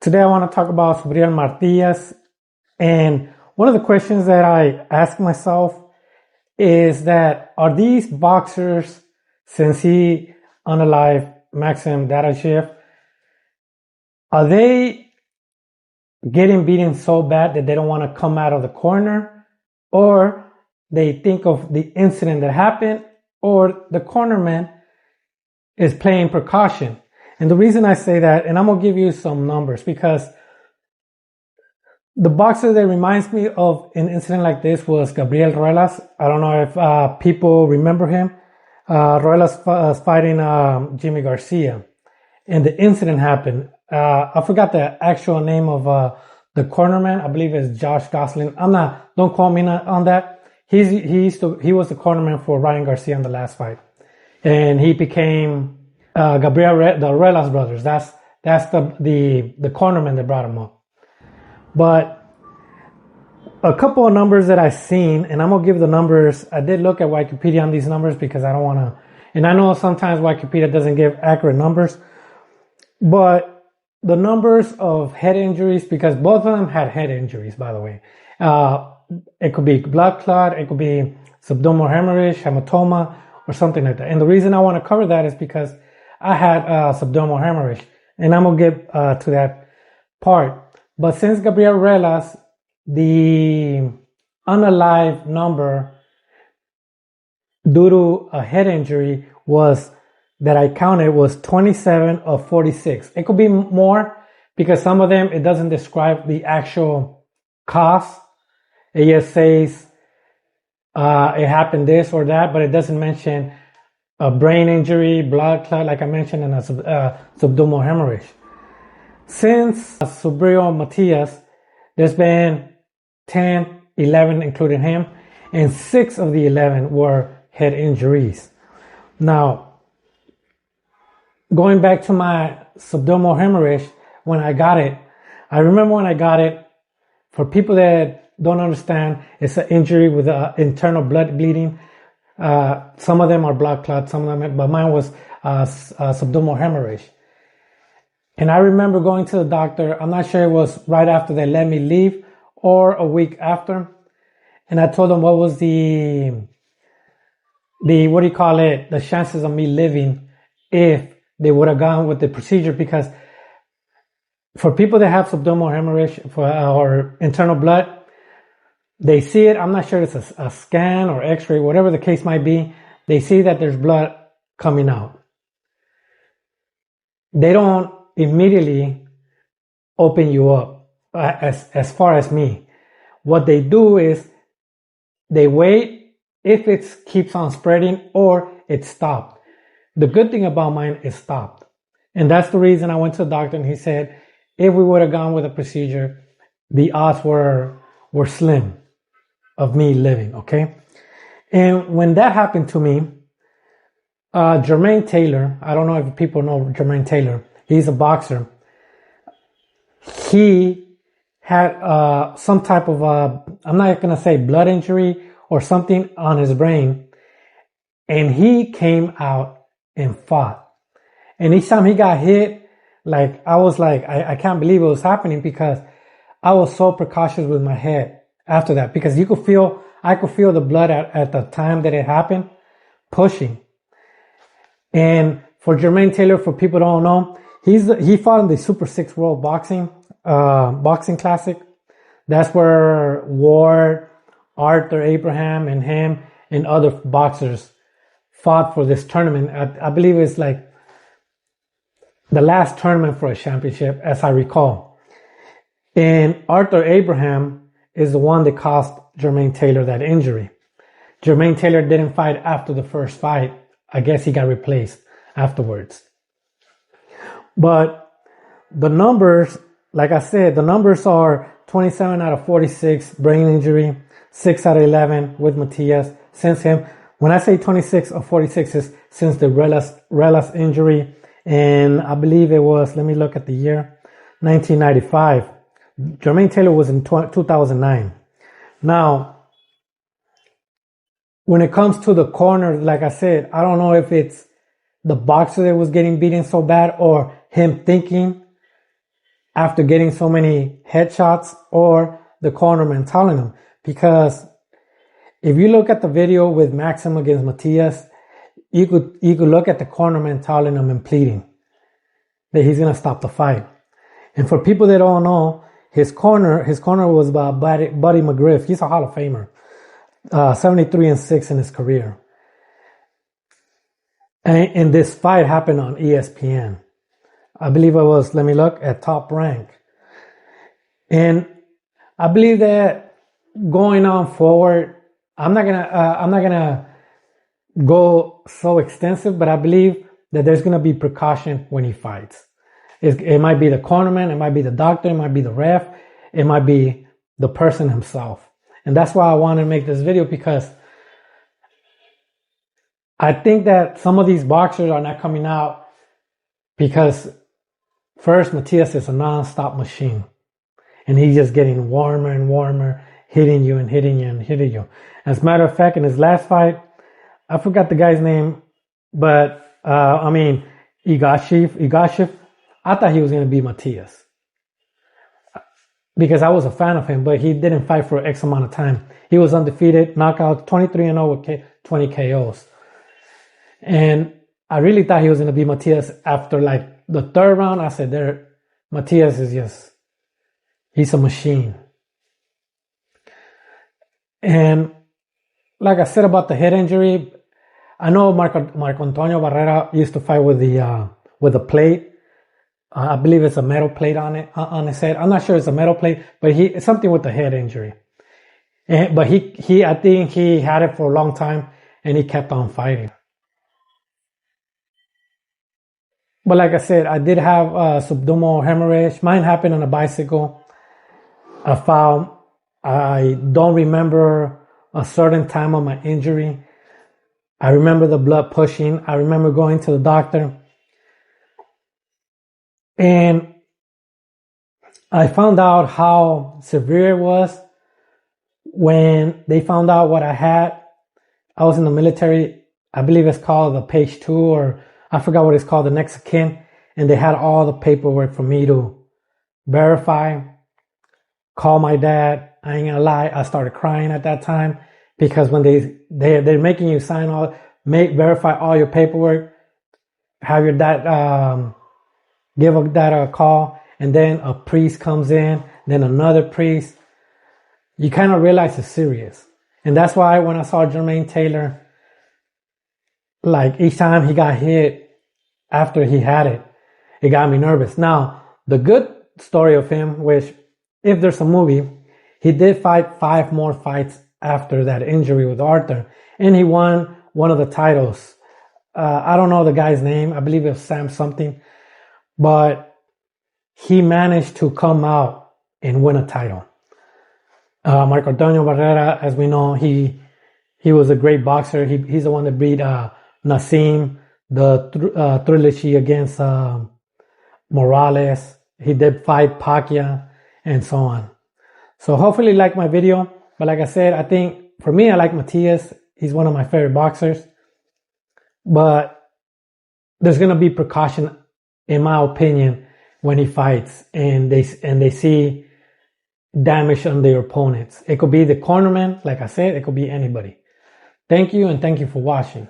Today I want to talk about Subriel Matías. And one of the questions that I ask myself is that are these boxers, since he unalived Maxim Dadachev, are they getting beaten so bad that they don't want to come out of the corner, or they think of the incident that happened, or the cornerman is playing precaution? And the reason I say that, and I'm going to give you some numbers, because the boxer that reminds me of an incident like this was Gabriel Ruelas. I don't know if people remember him. Ruelas was fighting Jimmy Garcia, and the incident happened. I forgot the actual name of the cornerman. I believe it's Josh Gosling. Don't quote me on that. He was the cornerman for Ryan Garcia in the last fight, and he became Gabriel the Ruelas brothers. That's the cornerman that brought him up. But a couple of numbers that I've seen, and I'm gonna give the numbers. I did look at Wikipedia on these numbers because I don't want to, and I know sometimes Wikipedia doesn't give accurate numbers, but the numbers of head injuries, because both of them had head injuries, by the way. It could be blood clot, it could be subdural hemorrhage, hematoma, or something like that. And the reason I want to cover that is because I had subdural hemorrhage, and I'm gonna get to that part. But since Gabriel Ruelas, the unalived number due to a head injury was, that I counted, was 27 of 46. It could be more because some of them, it doesn't describe the actual cause. It just says it happened this or that, but it doesn't mention a brain injury, blood clot, like I mentioned, and a subdural hemorrhage. Since Subriel Matías, there's been 10, 11, including him, and 6 of the 11 were head injuries. Now, going back to my subdural hemorrhage, when I got it, I remember when I got it, for people that don't understand, it's an injury with internal blood bleeding. Some of them are blood clots, some of them, but mine was subdural hemorrhage. And I remember going to the doctor. I'm not sure it was right after they let me leave or a week after. And I told them what was the what do you call it, the chances of me living if they would have gone with the procedure. Because for people that have subdural hemorrhage or internal blood, they see it. I'm not sure it's a scan or x-ray, whatever the case might be. They see that there's blood coming out. They don't immediately open you up. As far as me, what they do is they wait if it keeps on spreading or it stopped. The good thing about mine is stopped. And that's the reason I went to the doctor, and he said if we would have gone with a procedure, the odds were slim of me living, okay? And when that happened to me, Germaine Taylor, I don't know if people know Germaine Taylor, he's a boxer. He had some type of, I'm not going to say blood injury or something on his brain. And he came out and fought. And each time he got hit, like I was like, I can't believe it was happening, because I was so precautious with my head after that. Because I could feel the blood at the time that it happened, pushing. And for Germaine Taylor, for people who don't know, he fought in the Super 6 World Boxing Classic. That's where Ward, Arthur Abraham, and him and other boxers fought for this tournament. I believe it's like the last tournament for a championship, as I recall. And Arthur Abraham is the one that caused Germaine Taylor that injury. Germaine Taylor didn't fight after the first fight. I guess he got replaced afterwards. But the numbers, like I said, the numbers are 27 out of 46 brain injury, 6 out of 11 with Matías since him. When I say 26 of 46 is since the Ruelas injury, and I believe it was, let me look at the year, 1995. Germaine Taylor was in 2009. Now, when it comes to the corner, like I said, I don't know if it's the boxer that was getting beaten so bad or him thinking after getting so many headshots or the cornerman telling him. Because if you look at the video with Maxim against Matias, you could look at the cornerman telling him and pleading that he's gonna stop the fight. And for people that don't know, his corner was Buddy McGriff. He's a Hall of Famer, 73-6 in his career. And this fight happened on ESPN. I believe it was, let me look, at Top Rank. And I believe that going on forward, I'm not gonna go so extensive, but I believe that there's gonna be precaution when he fights. It might be the cornerman, it might be the doctor, it might be the ref, it might be the person himself. And that's why I want to make this video, because I think that some of these boxers are not coming out because first, Matias is a non-stop machine. And he's just getting warmer and warmer, hitting you and hitting you and hitting you. As a matter of fact, in his last fight, I forgot the guy's name, but Igashev, I thought he was going to be Matias because I was a fan of him, but he didn't fight for X amount of time. He was undefeated, knockout, 23-0 with 20 KOs. And I really thought he was going to be Matias after like the third round. I said, Matias is just, he's a machine. And like I said about the head injury, I know Marco Antonio Barrera used to fight with a plate. I believe it's a metal plate on his head. I'm not sure it's a metal plate, but it's something with the head injury. But I think he had it for a long time and he kept on fighting. But like I said, I did have subdural hemorrhage. Mine happened on a bicycle. I don't remember a certain time of my injury. I remember the blood pushing. I remember going to the doctor. And I found out how severe it was when they found out what I had. I was in the military. I believe it's called the page 2, or I forgot what it's called, the next of kin. And they had all the paperwork for me to verify, call my dad. I ain't gonna lie, I started crying at that time because when they're making you sign verify all your paperwork, have your dad give a call, and then a priest comes in, then another priest. You kind of realize it's serious. And that's why when I saw Germaine Taylor, like each time he got hit after he had it, it got me nervous. Now, the good story of him, which if there's a movie, he did fight 5 more fights after that injury with Arthur, and he won one of the titles. I don't know the guy's name. I believe it was Sam something, but he managed to come out and win a title. Marco Antonio Barrera, as we know, he was a great boxer. He's the one that beat Nassim, the trilogy against Morales. He did fight Pacquiao and so on. So hopefully you like my video. But like I said, I think for me, I like Matias. He's one of my favorite boxers. But there's going to be precaution, in my opinion, when he fights and they see damage on their opponents. It could be the cornerman, like I said, it could be anybody. Thank you, and thank you for watching.